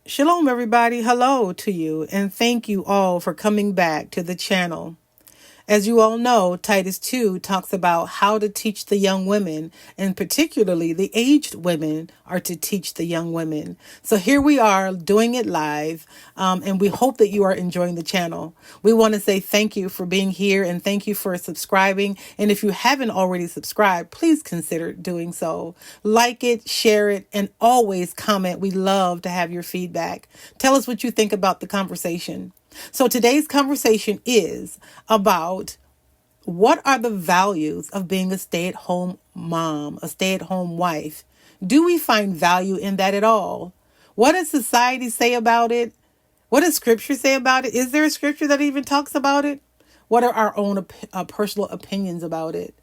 Shalom, everybody. Hello to you, and thank you all for coming back to the channel. As you all know, Titus 2 talks about how to teach the young women, and particularly the aged women are to teach the young women. So here we are doing it live, and we hope that you are enjoying the channel. We want to say thank you for being here and thank you for subscribing. And if you haven't already subscribed, please consider doing so. Like it, share it, and always comment. We love to have your feedback. Tell us what you think about the conversation. So today's conversation is about what are the values of being a stay-at-home mom, a stay-at-home wife? Do we find value in that at all? What does society say about it? What does scripture say about it? Is there a scripture that even talks about it? What are our own personal opinions about it?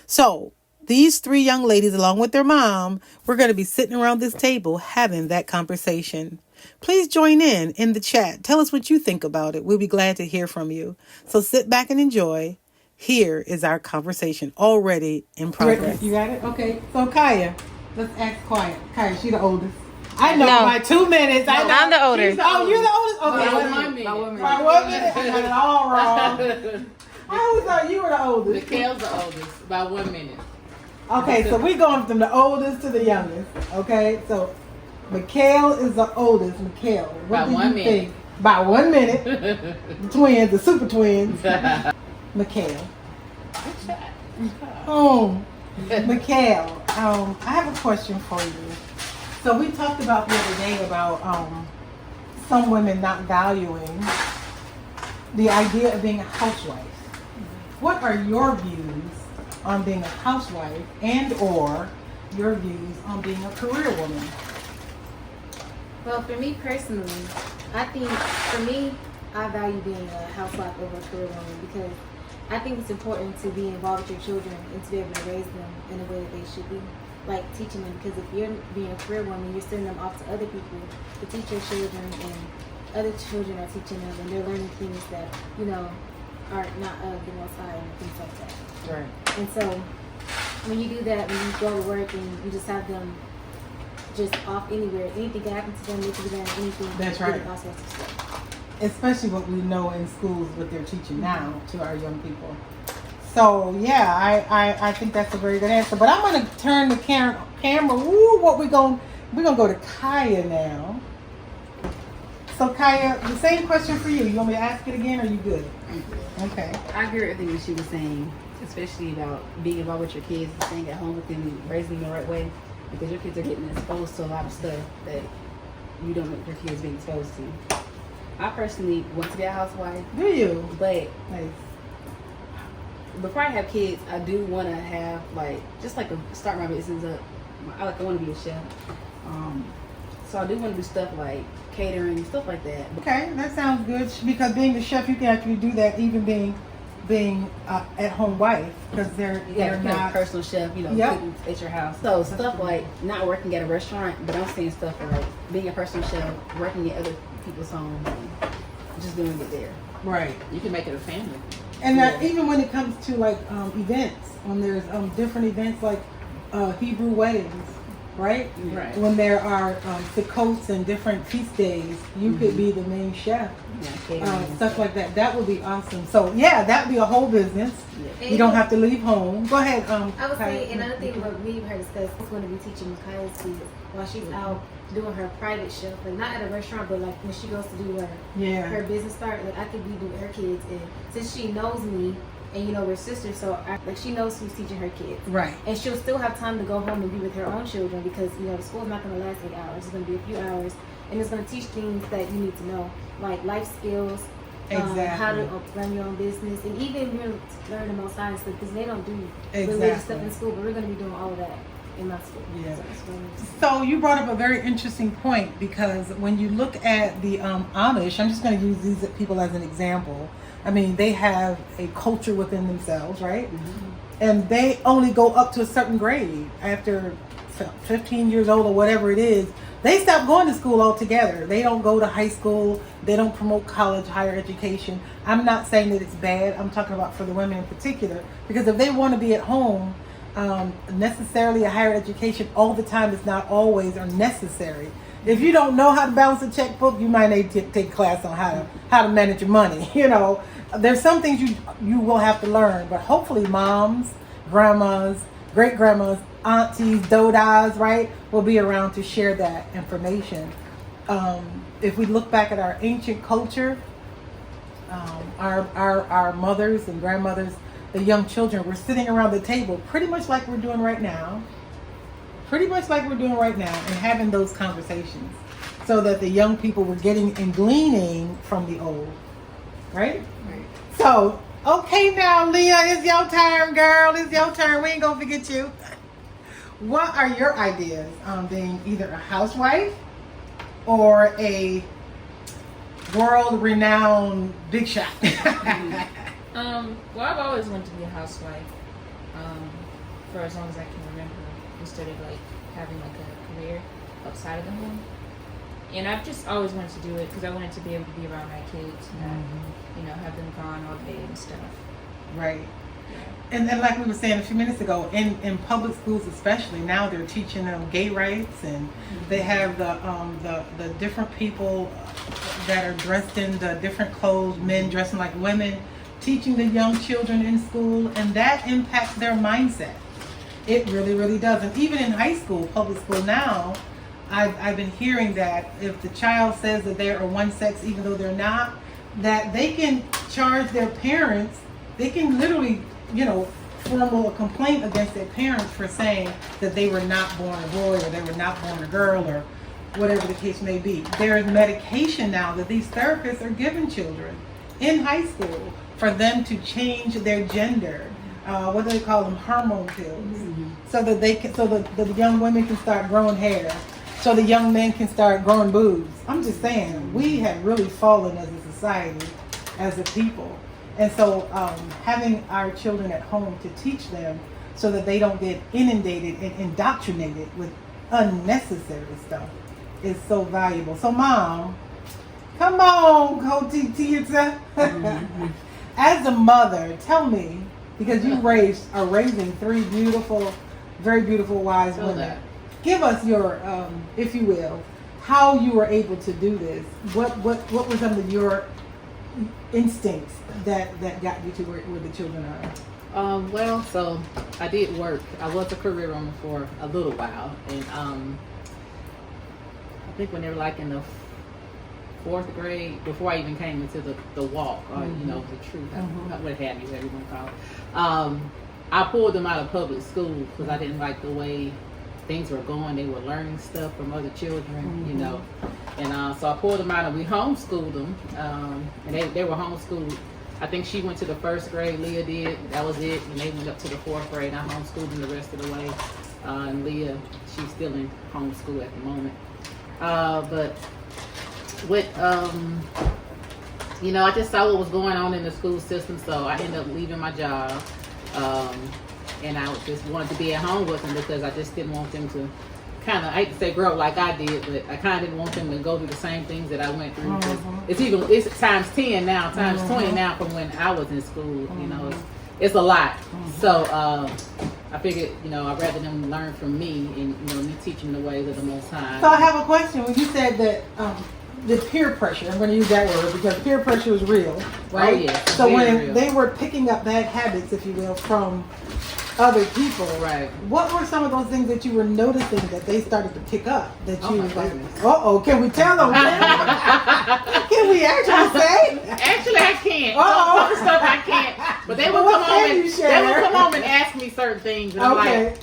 So these three young ladies, along with their mom, we're going to be sitting around this table having that conversation. Please join in the chat. Tell us what you think about it. We'll be glad to hear from you. So sit back and enjoy. Here is our conversation already in progress. You got it? Okay. So Kaya, let's act quiet. Kaya, she the oldest. I know by 2 minutes. I know. I'm the oldest. Oh, you're the oldest? Okay. By 1 minute. I got it all wrong. I always thought you were the oldest. Mikhail's the oldest, by 1 minute. Okay, so we're going from the oldest to the youngest. Okay, so Mikhail is the oldest. Mikhail, what do you think? By 1 minute. The twins, the super twins. Mikhail. Mikhail, I have a question for you. So we talked about the other day about some women not valuing the idea of being a housewife. What are your views on being a housewife and or your views on being a career woman? Well, for me personally, I think I value being a housewife over a career woman because I think it's important to be involved with your children and to be able to raise them in a way that they should be, like teaching them. Because if you're being a career woman, you're sending them off to other people to teach your children, and other children are teaching them, and they're learning things that are not of the Most High and things like that. Right. And so when you do that, when you go to work and you just have them just off anywhere, anything can happen to them, they can be doing anything. That's right. All sorts of stuff. Especially what we know in schools, what they're teaching now to our young people. So yeah, I think that's a very good answer. But I'm going to turn the camera. We're gonna go to Kaya now. So Kaya, the same question for you. You want me to ask it again, or are you good? Okay. I agree with everything that she was saying, especially about being involved with your kids, staying at home with them, and raising them the right way, because your kids are getting exposed to a lot of stuff that you don't want your kids being exposed to. I personally want to be a housewife. Do you? But Nice. before I have kids, I do want to have start my business up. I want to be a chef. So I do want to do stuff like catering, stuff like that. Okay, that sounds good. Because being a chef, you can actually do that, even being at home wife, because they're not a personal chef, cooking at your house. So stuff like not working at a restaurant, but I'm saying stuff like being a personal chef, working at other people's homes, and just doing it there. Right. You can make it a family. And even when it comes to like events, when there's different events like Hebrew weddings, right? Right. When there are Sukkot and different feast days, you could be the main chef. Stuff like that. That would be awesome. So yeah, that would be a whole business. Yeah. You don't have to leave home. Go ahead. I would say another thing what me and her discuss is going to be teaching Kaya's kids while she's out doing her private chef, like not at a restaurant, but like when she goes to do her business start, like I could be doing her kids, and since she knows me and we're sisters, so she knows who's teaching her kids, right? And she'll still have time to go home and be with her own children, because the school's not going to last 8 hours. It's going to be a few hours, and it's going to teach things that you need to know, like life skills, how to run your own business, and even learn the most science stuff, because they don't do religious stuff in school, but we're going to be doing all of that in my school. Yeah. So you brought up a very interesting point, because when you look at the Amish, I'm just going to use these people as an example. I mean, they have a culture within themselves, right? Mm-hmm. And they only go up to a certain grade. After 15 years old or whatever it is, they stop going to school altogether. They don't go to high school. They don't promote college, higher education. I'm not saying that it's bad. I'm talking about for the women in particular, because if they want to be at home, necessarily a higher education all the time is not always or necessary. If you don't know how to balance a checkbook, you might need to take a class on how to manage your money. You know, there's some things you will have to learn, but hopefully moms, grandmas, great grandmas, aunties, dodas, right, will be around to share that information. If we look back at our ancient culture, our mothers and grandmothers, the young children were sitting around the table pretty much like we're doing right now. And having those conversations so that the young people were getting and gleaning from the old. Right? Right. So, okay now, Leah, it's your turn, girl. It's your turn. We ain't gonna forget you. What are your ideas on being either a housewife or a world-renowned big shot? Well, I've always wanted to be a housewife for as long as I can remember, instead of like having like a career outside of the home. And I've just always wanted to do it because I wanted to be able to be around my kids and you know, have them gone all day and stuff. Right. And like we were saying a few minutes ago, in public schools especially, now they're teaching them gay rights, and they have the different people that are dressed in the different clothes, men dressing like women, teaching the young children in school, and that impacts their mindset. It really, really does. And even in high school, public school now, I've been hearing that if the child says that they are one sex, even though they're not, that they can charge their parents, they can literally, you know, formal a complaint against their parents for saying that they were not born a boy or they were not born a girl or whatever the case may be. There is medication now that these therapists are giving children in high school for them to change their gender. What do they call them? Hormone pills. So that they can, so that the young women can start growing hair, so the young men can start growing boobs. I'm just saying, we have really fallen as a society, as a people. And so having our children at home to teach them so that they don't get inundated and indoctrinated with unnecessary stuff is so valuable. So Mom, come on, go Titus. As a mother, tell me, because you are raising three beautiful, very beautiful wise women. Give us your, if you will, how you were able to do this. What were some of your instincts that got you to where the children are? Well, so I did work. I was a career woman for a little while, and I think when they were like in the 4th grade, before I even came into the walk, or you know, the truth, what have you, whatever you want to call it. I pulled them out of public school because I didn't like the way things were going. They were learning stuff from other children, you know, and so I pulled them out and we homeschooled them, and they were homeschooled. I think she went to the 1st grade, Leah did, that was it, and they went up to the 4th grade, and I homeschooled them the rest of the way, and Leah, she's still in homeschool at the moment, but with, you know, I just saw what was going on in the school system, so I ended up leaving my job, and I just wanted to be at home with them because I just didn't want them to kind of, I hate to say grow up like I did, but I kind of didn't want them to go through the same things that I went through. It's times 10 now, times 20 now from when I was in school. You know, it's a lot. So I figured, you know, I'd rather them learn from me and, you know, me teaching the ways of the Most High. So I have a question. When you said that the peer pressure, I'm going to use that word because peer pressure is real, right? Oh, yeah. So when real. they were picking up bad habits, if you will, from other people, right? What were some of those things that you were noticing that they started to pick up that you was like, can we tell them? Can we actually say? Actually, I can't. Some stuff I can't. But they would come home and ask me certain things, and I'm like,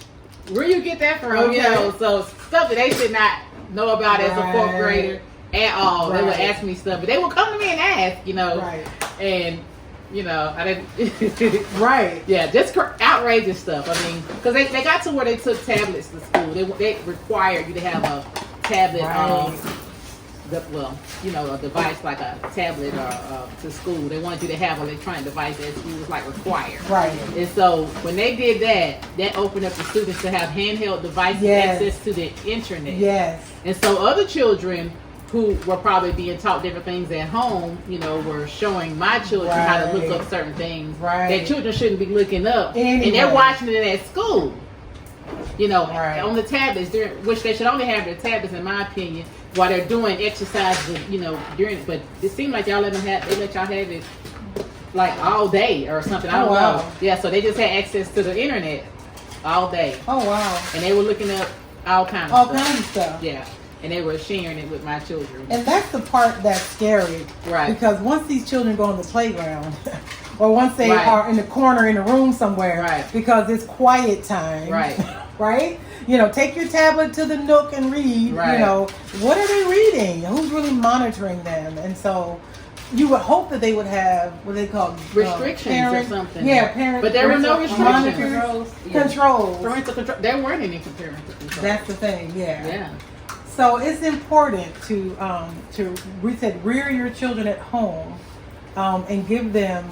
where you get that from? You know, so stuff that they should not know about as a 4th grader at all. They would ask me stuff, but they would come to me and ask, you know, and. You know, I didn't. Yeah, just outrageous stuff. I mean, because they got to where they took tablets to school. They required you to have a tablet. You know, a device like a tablet to school. They wanted you to have an electronic device that was like required. Right. And so when they did that opened up the students to have handheld devices, access to the internet. Yes. And so other children who were probably being taught different things at home, you know, were showing my children how to look up certain things that children shouldn't be looking up. And they're watching it at school, you know, on the tablets, which they should only have their tablets, in my opinion, while they're doing exercises, you know, during. But it seemed like y'all let y'all have it like all day or something. I don't know. Yeah, so they just had access to the internet all day. Oh wow! And they were looking up all kinds of stuff. Yeah. And they were sharing it with my children. And that's the part that's scary. Right. Because once these children go on the playground, or once they are in the corner in a room somewhere, because it's quiet time. Right. Right? You know, take your tablet to the nook and read. Right. You know, what are they reading? Who's really monitoring them? And so you would hope that they would have what they call restrictions or something. Yeah, parents. But there were no restrictions. Controls. Parental control. There weren't any parental controls. That's the thing. Yeah. Yeah. So it's important to we said rear your children at home, and give them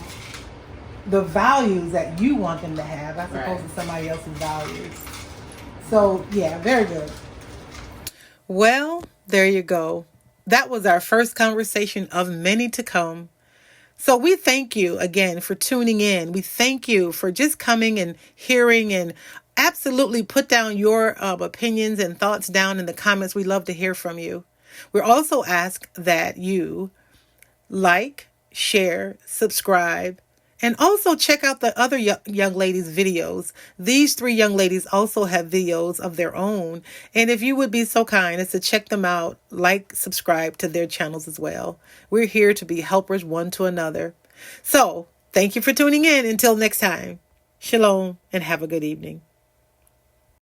the values that you want them to have, as opposed to somebody else's values. So yeah, very good. Well, there you go. That was our first conversation of many to come. So we thank you again for tuning in. We thank you for just coming and hearing, and absolutely put down your opinions and thoughts down in the comments. We love to hear from you. We also ask that you like, share, subscribe, and also check out the other young ladies' videos. These 3 young ladies also have videos of their own. And if you would be so kind as to check them out, like, subscribe to their channels as well. We're here to be helpers one to another. So thank you for tuning in. Until next time, shalom and have a good evening.